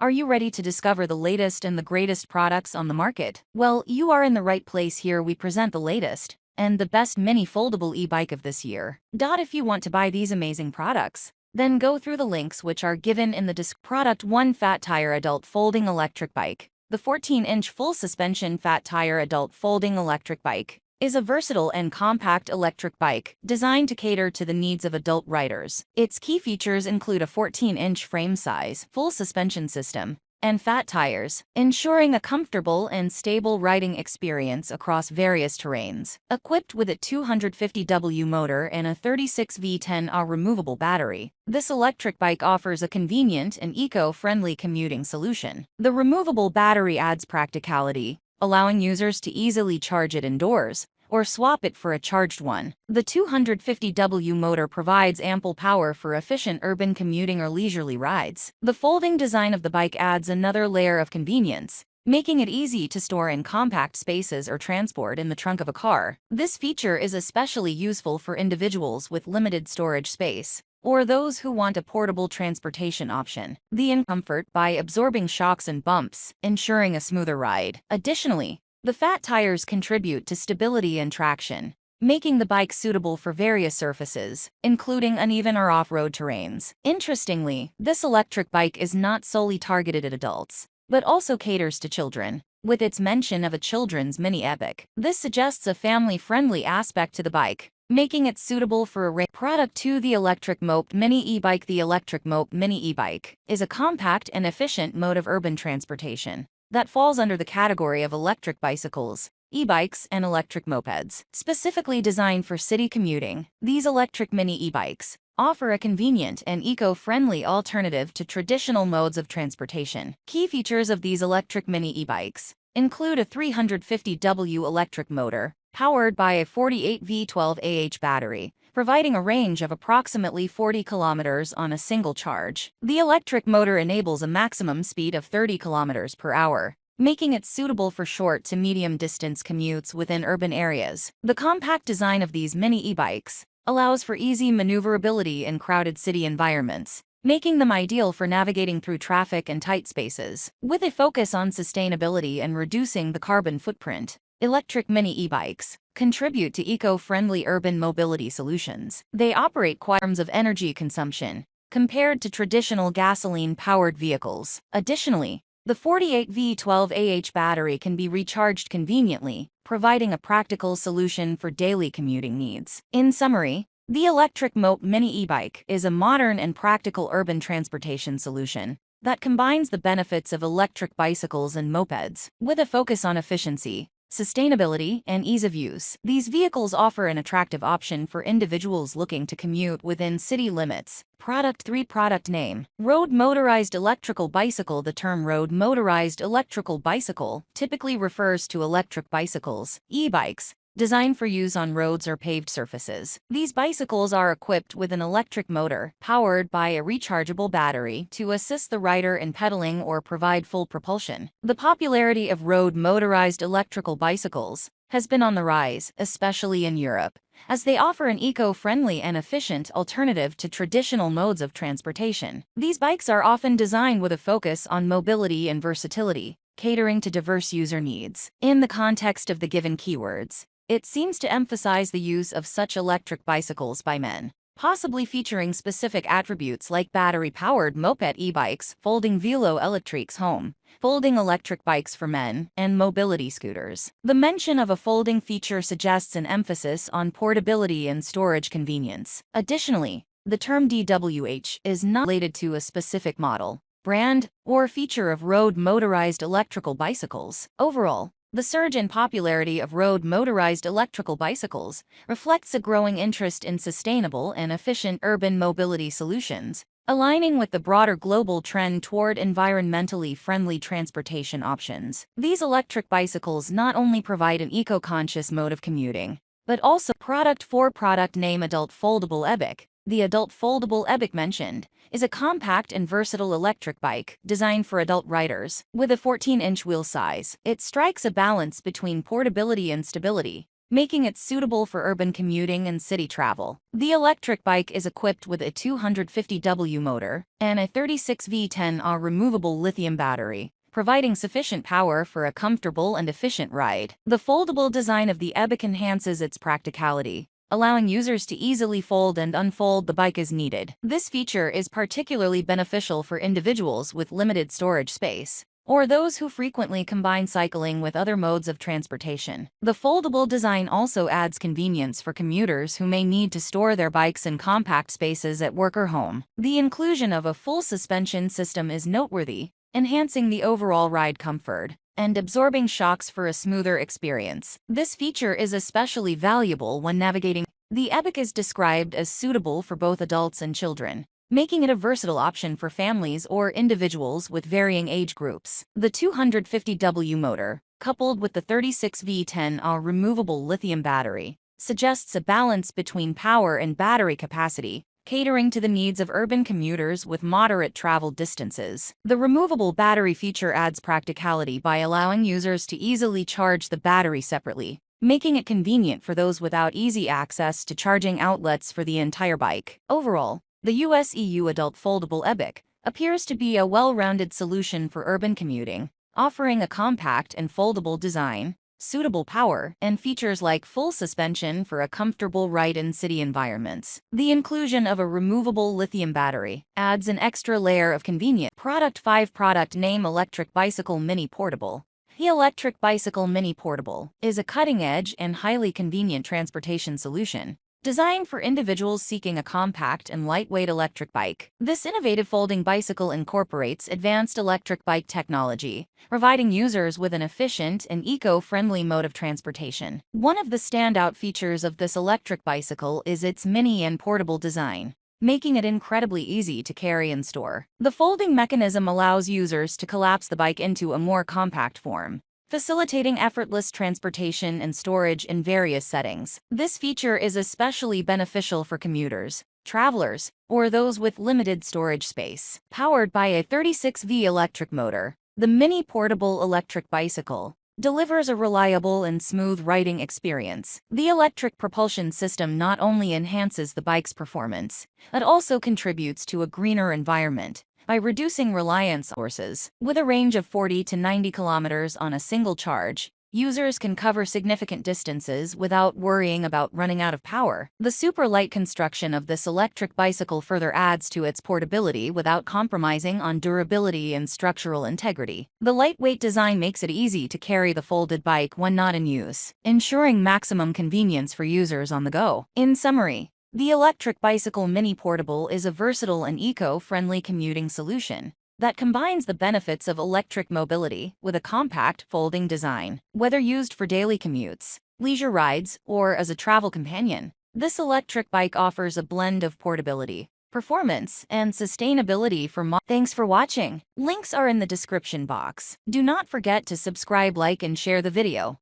Are you ready to discover the latest and the greatest products on the market? Well, you are in the right place. Here we present the latest and the best mini foldable e-bike of this year. If you want to buy these amazing products, then go through the links which are given in the description. Product 1: Fat Tire Adult Folding Electric Bike. The 14-inch full suspension Fat Tire Adult Folding Electric Bike is a versatile and compact electric bike designed to cater to the needs of adult riders. Its key features include a 14-inch frame size, full suspension system, and fat tires, ensuring a comfortable and stable riding experience across various terrains. Equipped with a 250W motor and a 36V10Ah removable battery, this electric bike offers a convenient and eco-friendly commuting solution. The removable battery adds practicality, allowing users to easily charge it indoors or swap it for a charged one. The 250W motor provides ample power for efficient urban commuting or leisurely rides. The folding design of the bike adds another layer of convenience, making it easy to store in compact spaces or transport in the trunk of a car. This feature is especially useful for individuals with limited storage space or those who want a portable transportation option. The comfort by absorbing shocks and bumps, ensuring a smoother ride. Additionally, the fat tires contribute to stability and traction, making the bike suitable for various surfaces, including uneven or off-road terrains. Interestingly, this electric bike is not solely targeted at adults, but also caters to children, with its mention of a children's mini eBike. This suggests a family-friendly aspect to the bike, making it suitable for a Product 2: The Electric Moped Mini e-bike. The Electric Moped Mini e-bike is a compact and efficient mode of urban transportation that falls under the category of electric bicycles, e-bikes, and electric mopeds. Specifically designed for city commuting, these electric mini e-bikes offer a convenient and eco-friendly alternative to traditional modes of transportation. Key features of these electric mini e-bikes include a 350W electric motor, powered by a 48V12Ah battery, providing a range of approximately 40 kilometers on a single charge. The electric motor enables a maximum speed of 30 kilometers per hour, making it suitable for short to medium distance commutes within urban areas. The compact design of these mini e-bikes allows for easy maneuverability in crowded city environments, making them ideal for navigating through traffic and tight spaces. With a focus on sustainability and reducing the carbon footprint, electric mini e-bikes contribute to eco-friendly urban mobility solutions. They operate terms of energy consumption compared to traditional gasoline-powered vehicles. Additionally, the 48V12Ah battery can be recharged conveniently, providing a practical solution for daily commuting needs. In summary, the Electric Moped Mini e-bike is a modern and practical urban transportation solution that combines the benefits of electric bicycles and mopeds with a focus on efficiency, sustainability, and ease of use. These vehicles offer an attractive option for individuals looking to commute within city limits. Product 3: Product Name: Road Motorized Electrical Bicycle. The term road motorized electrical bicycle typically refers to electric bicycles, e-bikes, designed for use on roads or paved surfaces. These bicycles are equipped with an electric motor, powered by a rechargeable battery to assist the rider in pedaling or provide full propulsion. The popularity of road motorized electrical bicycles has been on the rise, especially in Europe, as they offer an eco-friendly and efficient alternative to traditional modes of transportation. These bikes are often designed with a focus on mobility and versatility, catering to diverse user needs. In the context of the given keywords, it seems to emphasize the use of such electric bicycles by men, possibly featuring specific attributes like battery-powered moped e-bikes, folding vélo électriques home, folding electric bikes for men, and mobility scooters. The mention of a folding feature suggests an emphasis on portability and storage convenience. Additionally, the term DWH is not related to a specific model, brand, or feature of road motorized electrical bicycles. Overall, the surge in popularity of road motorized electrical bicycles reflects a growing interest in sustainable and efficient urban mobility solutions, aligning with the broader global trend toward environmentally friendly transportation options. These electric bicycles not only provide an eco-conscious mode of commuting, but also Product 4: Product Name: Adult Foldable eBike. The adult foldable eBike mentioned is a compact and versatile electric bike designed for adult riders. With a 14-inch wheel size, it strikes a balance between portability and stability, making it suitable for urban commuting and city travel. The electric bike is equipped with a 250W motor and a 36V10Ah removable lithium battery, providing sufficient power for a comfortable and efficient ride. The foldable design of the eBike enhances its practicality, allowing users to easily fold and unfold the bike as needed. This feature is particularly beneficial for individuals with limited storage space, or those who frequently combine cycling with other modes of transportation. The foldable design also adds convenience for commuters who may need to store their bikes in compact spaces at work or home. The inclusion of a full suspension system is noteworthy, enhancing the overall ride comfort and absorbing shocks for a smoother experience. This feature is especially valuable when navigating. The eBike is described as suitable for both adults and children, making it a versatile option for families or individuals with varying age groups. The 250W motor, coupled with the 36V10Ah removable lithium battery, suggests a balance between power and battery capacity, catering to the needs of urban commuters with moderate travel distances. The removable battery feature adds practicality by allowing users to easily charge the battery separately, making it convenient for those without easy access to charging outlets for the entire bike. Overall, the US-EU adult foldable eBike appears to be a well-rounded solution for urban commuting, offering a compact and foldable design, suitable power, and features like full suspension for a comfortable ride in city environments. The inclusion of a removable lithium battery adds an extra layer of convenience. Product 5. Product name: Electric Bicycle Mini Portable. The Electric Bicycle Mini Portable is a cutting-edge and highly convenient transportation solution designed for individuals seeking a compact and lightweight electric bike. This innovative folding bicycle incorporates advanced electric bike technology, providing users with an efficient and eco-friendly mode of transportation. One of the standout features of this electric bicycle is its mini and portable design, making it incredibly easy to carry and store. The folding mechanism allows users to collapse the bike into a more compact form, facilitating effortless transportation and storage in various settings. This feature is especially beneficial for commuters, travelers, or those with limited storage space. Powered by a 36V electric motor, the mini portable electric bicycle delivers a reliable and smooth riding experience. The electric propulsion system not only enhances the bike's performance, it also contributes to a greener environment by reducing reliance on sources. With a range of 40 to 90 kilometers on a single charge, users can cover significant distances without worrying about running out of power. The super light construction of this electric bicycle further adds to its portability without compromising on durability and structural integrity. The lightweight design makes it easy to carry the folded bike when not in use, ensuring maximum convenience for users on the go. In summary, the Electric Bicycle Mini Portable is a versatile and eco-friendly commuting solution that combines the benefits of electric mobility with a compact, folding design. Whether used for daily commutes, leisure rides, or as a travel companion, this electric bike offers a blend of portability, performance, and sustainability for Thanks for watching. Links are in the description box. Do not forget to subscribe, like, and share the video.